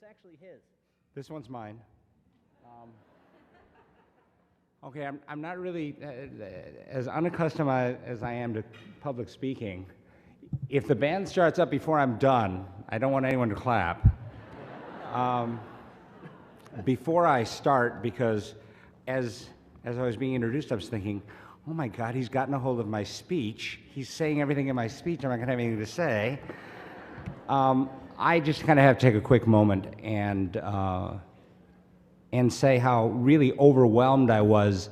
It's actually his. This one's mine. Okay, I'm not really as unaccustomed as I am to public speaking. If the band starts up before I'm done, I don't want anyone to clap. Before I start, because as I was being introduced, I was thinking, oh my God, he's gotten a hold of my speech. He's saying everything in my speech. I'm not going to have anything to say. I just kind of have to take a quick moment and say how really overwhelmed I was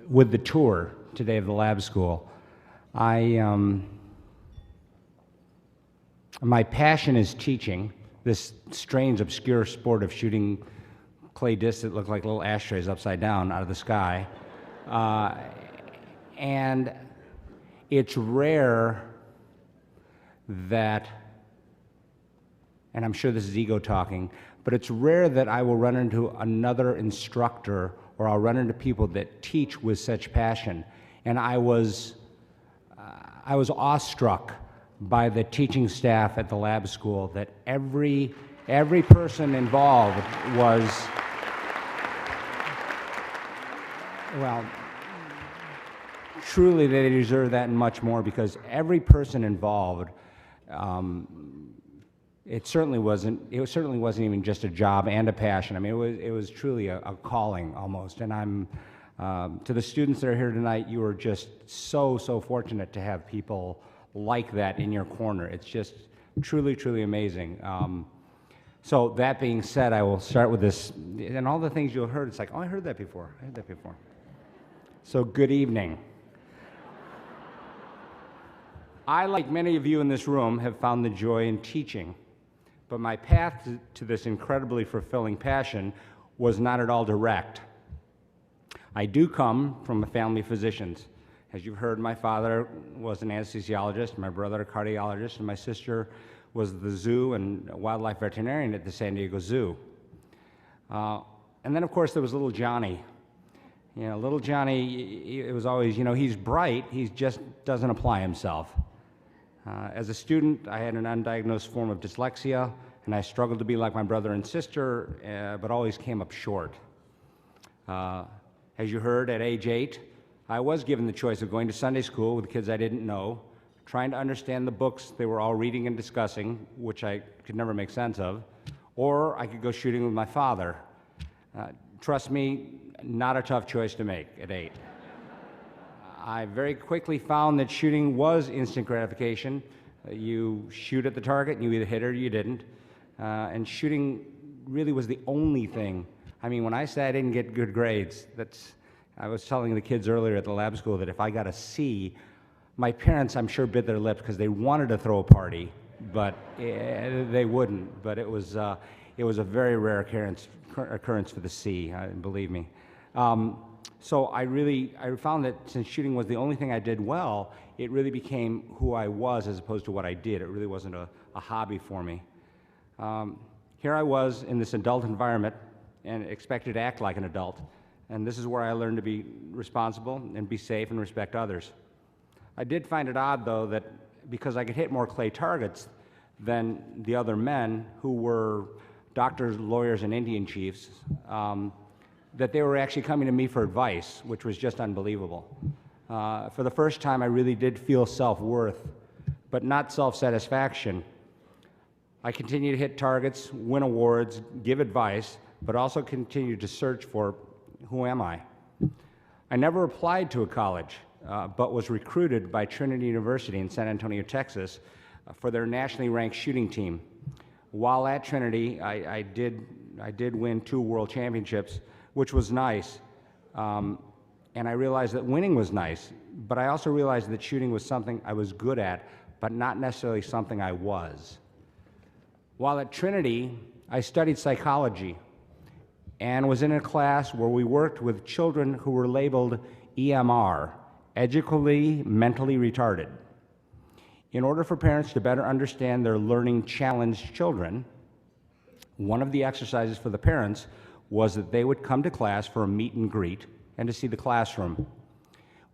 with the tour today of the lab school. My passion is teaching this strange, obscure sport of shooting clay discs that look like little ashtrays upside down out of the sky. And it's rare that, and I'm sure this is ego talking, but it's rare that I will run into another instructor or I'll run into people that teach with such passion. And I was awestruck by the teaching staff at the lab school, that every person involved was, well, truly they deserve that and much more, because every person involved, it certainly wasn't even just a job and a passion. I mean, it was truly a calling almost. And I'm, to the students that are here tonight, you are just so fortunate to have people like that in your corner. It's just truly, truly amazing. So that being said, I will start with this, and all the things you'll heard, it's like, oh, I heard that before. So good evening. I, like many of you in this room, have found the joy in teaching, but my path to this incredibly fulfilling passion was not at all direct. I do come from a family of physicians. As you've heard, my father was an anesthesiologist, my brother a cardiologist, and my sister was the zoo and wildlife veterinarian at the San Diego Zoo. And then, of course, there was little Johnny. You know, little Johnny, it was always, you know, he's bright, he just doesn't apply himself. As a student, I had an undiagnosed form of dyslexia, and I struggled to be like my brother and sister, but always came up short. As you heard, at age 8, I was given the choice of going to Sunday school with kids I didn't know, trying to understand the books they were all reading and discussing, which I could never make sense of, or I could go shooting with my father. Trust me, not a tough choice to make at 8. I very quickly found that shooting was instant gratification. You shoot at the target and you either hit it or you didn't. And shooting really was the only thing. I mean, when I say I didn't get good grades, I was telling the kids earlier at the lab school that if I got a C, my parents, I'm sure, bit their lips because they wanted to throw a party, but they wouldn't. But it was a very rare occurrence for the C, believe me. So I found that since shooting was the only thing I did well, it really became who I was as opposed to what I did. It really wasn't a hobby for me. Here I was in this adult environment and expected to act like an adult. And this is where I learned to be responsible and be safe and respect others. I did find it odd, though, that because I could hit more clay targets than the other men who were doctors, lawyers, and Indian chiefs, that they were actually coming to me for advice, which was just unbelievable. For the first time, I really did feel self-worth, but not self-satisfaction. I continued to hit targets, win awards, give advice, but also continued to search for who am I? I never applied to a college, but was recruited by Trinity University in San Antonio, Texas, for their nationally ranked shooting team. While at Trinity, I did win 2 world championships, which was nice. And I realized that winning was nice, but I also realized that shooting was something I was good at, but not necessarily something I was. While at Trinity, I studied psychology and was in a class where we worked with children who were labeled EMR, educationally mentally retarded. In order for parents to better understand their learning challenged children, one of the exercises for the parents was that they would come to class for a meet and greet and to see the classroom.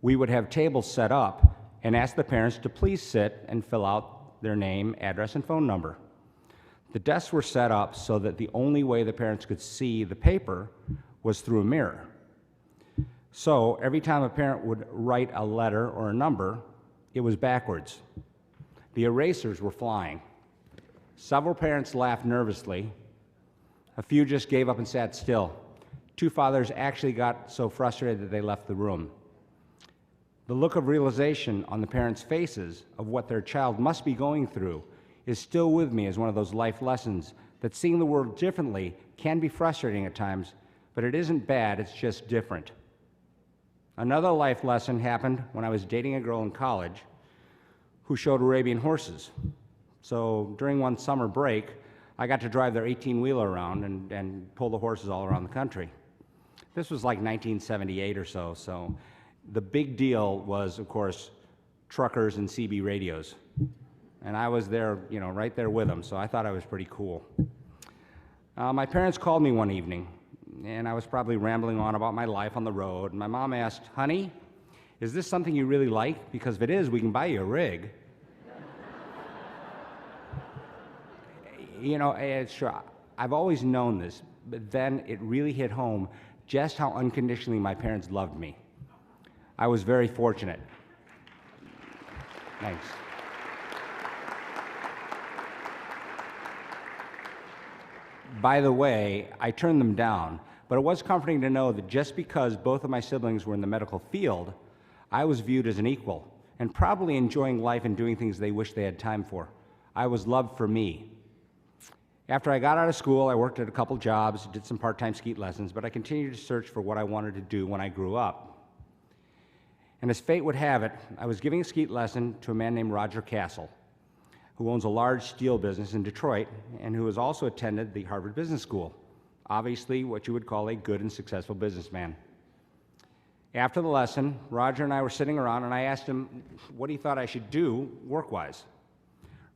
We would have tables set up and ask the parents to please sit and fill out their name, address, and phone number. The desks were set up so that the only way the parents could see the paper was through a mirror. So every time a parent would write a letter or a number, it was backwards. The erasers were flying. Several parents laughed nervously. A few just gave up and sat still. 2 fathers actually got so frustrated that they left the room. The look of realization on the parents' faces of what their child must be going through is still with me as one of those life lessons that seeing the world differently can be frustrating at times, but it isn't bad, it's just different. Another life lesson happened when I was dating a girl in college who showed Arabian horses. So during one summer break, I got to drive their 18-wheeler around and pull the horses all around the country. This was like 1978 or so, so the big deal was, of course, truckers and CB radios. And I was there, right there with them, so I thought I was pretty cool. My parents called me one evening, and I was probably rambling on about my life on the road, and my mom asked, "Honey, is this something you really like? Because if it is, we can buy you a rig." It's true. I've always known this, but then it really hit home just how unconditionally my parents loved me. I was very fortunate. Thanks. By the way, I turned them down, but it was comforting to know that just because both of my siblings were in the medical field, I was viewed as an equal and probably enjoying life and doing things they wished they had time for. I was loved for me. After I got out of school, I worked at a couple jobs, did some part-time skeet lessons, but I continued to search for what I wanted to do when I grew up. And as fate would have it, I was giving a skeet lesson to a man named Roger Castle, who owns a large steel business in Detroit and who has also attended the Harvard Business School. Obviously, what you would call a good and successful businessman. After the lesson, Roger and I were sitting around and I asked him what he thought I should do work-wise.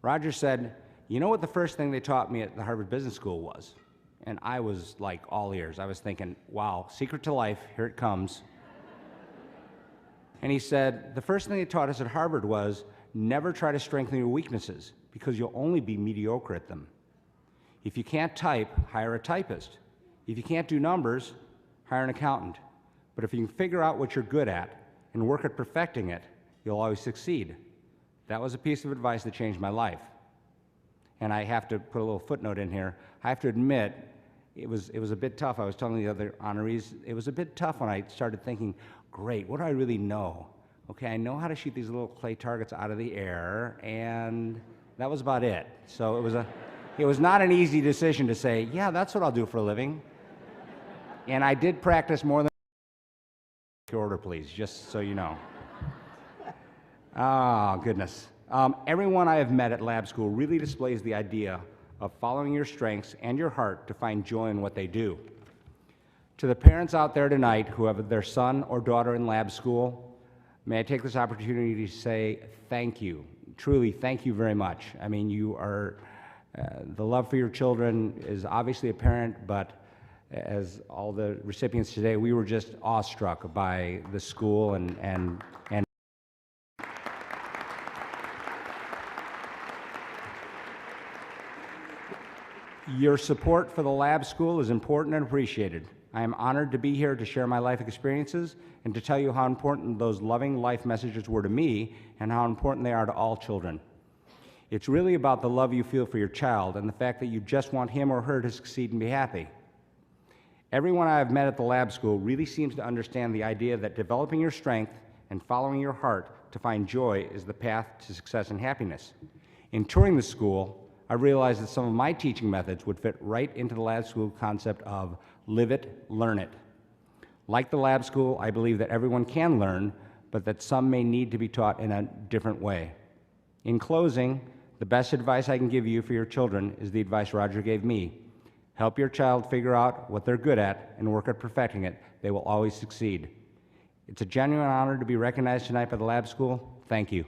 Roger said, "You know what the first thing they taught me at the Harvard Business School was?" And I was like all ears. I was thinking, wow, secret to life, here it comes. And he said, "The first thing they taught us at Harvard was never try to strengthen your weaknesses because you'll only be mediocre at them. If you can't type, hire a typist. If you can't do numbers, hire an accountant. But if you can figure out what you're good at and work at perfecting it, you'll always succeed." That was a piece of advice that changed my life. And I have to put a little footnote in here. I have to admit, it was a bit tough. I was telling the other honorees, it was a bit tough when I started thinking, great, what do I really know? Okay, I know how to shoot these little clay targets out of the air, and that was about it. So it was not an easy decision to say, yeah, that's what I'll do for a living. And I did practice more than your order, please, just so you know. Oh, goodness. Everyone I have met at lab school really displays the idea of following your strengths and your heart to find joy in what they do. To the parents out there tonight who have their son or daughter in lab school, may I take this opportunity to say thank you. Truly, thank you very much. I mean, you are, the love for your children is obviously apparent, but as all the recipients today, we were just awestruck by the school and your support for the lab school is important and appreciated. I am honored to be here to share my life experiences and to tell you how important those loving life messages were to me and how important they are to all children. It's really about the love you feel for your child and the fact that you just want him or her to succeed and be happy. Everyone I have met at the lab school really seems to understand the idea that developing your strength and following your heart to find joy is the path to success and happiness. In touring the school, I realized that some of my teaching methods would fit right into the lab school concept of live it, learn it. Like the lab school, I believe that everyone can learn, but that some may need to be taught in a different way. In closing, the best advice I can give you for your children is the advice Roger gave me. Help your child figure out what they're good at and work at perfecting it. They will always succeed. It's a genuine honor to be recognized tonight by the lab school. Thank you.